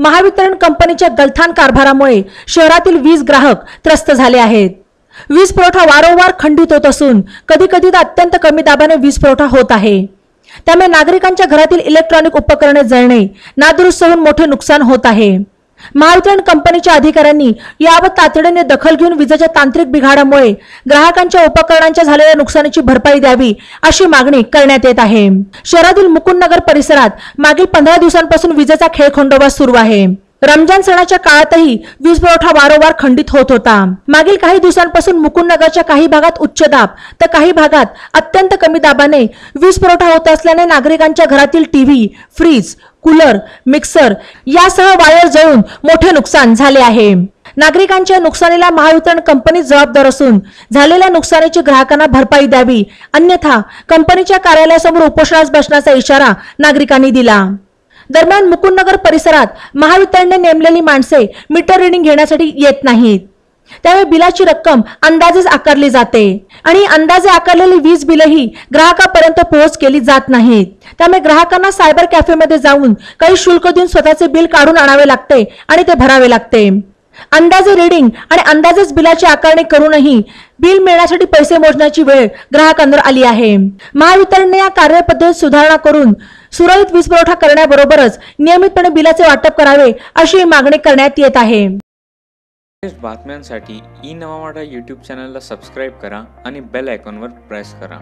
महावितरण कंपनीच्या गलथान कारभारामुळे शहरातील वीज ग्राहक त्रस्त झाले आहेत। वीज पुरवठा वारंवार खंडित होत असून कधी कधी अत्यंत कमी दाबाने वीज पुरवठा होत आहे। त्यामुळे नागरिकांच्या घरातील इलेक्ट्रॉनिक उपकरणे जळणे, नादुरुस्त होऊन मोठे नुकसान होत आहे। महावितरण कंपनीच्या अधिकाऱ्यांनी याबाबत तातडीने दखल घेऊन विजेच्या तांत्रिक बिघाडामुळे ग्राहकांच्या उपकरणांच्या झालेल्या नुकसानीची भरपाई द्यावी अशी मागणी करण्यात येत आहे। शहरातील मुकुंदनगर परिसरात मागील 15 दिवसांपासून विजेचा खेळखंडोबा सुरू आहे। रमजान सणाच्या काळातही वीज पुरवठा वारंवार खंडित होत होता। मागील काही दिवसांपासून मुकुंदनगरच्या काही भागात उच्च दाब तर काही भागात अत्यंत कमी दाबाने वीज पुरवठा होत असल्याने नागरिकांच्या घरातील टीव्ही, फ्रीज, कूलर, मिक्सर यासह वायर जळून मोठे नुकसान झाले आहे। नागरिकांच्या नुकसानीला महावितरण कंपनी जबाबदार असून झालेल्या नुकसानीची ग्राहकांना भरपाई द्यावी, अन्यथा कंपनीच्या कार्यालयासमोर उपोषणास बसण्याचा इशारा नागरिकांनी दिला। दरम्यान मुकुंदनगर परिसरात महावितरणने नेमलेली माणसे मीटर रिडिंग घेण्यासाठी येत नाहीत। त्यामुळे बिलाची रक्कम अंदाजेच आकारली जाते आणि अंदाजे आकारलेली वीज बिलही ग्राहकापर्यंत पोहोच केली जात नाहीत। त्यामुळे ग्राहकांना सायबर कॅफेमध्ये जाऊन काही शुल्क देऊन स्वतःचे बिल काढून आणावे लागते आणि ते भरावे लागते। अंदाजे रीडिंग आणि अंदाजेच बिलाची आकारणी करूनही बिल मिळण्यासाठी पैसे मोजण्याची वेळ ग्राहकांवर आली आहे। महावितरणने या कार्यपद्धतीत सुधारणा करून सुरळीत वीज पुरवठा करण्याबरोबरच नियमितपणे बिलाचे वाटप करावे अशी मागणी करण्यात येत आहे। बातम्यांसाठी ई नवा मराठा यूट्यूब चॅनलला सबस्क्राईब करा आणि बेल आयकॉनवर प्रेस करा।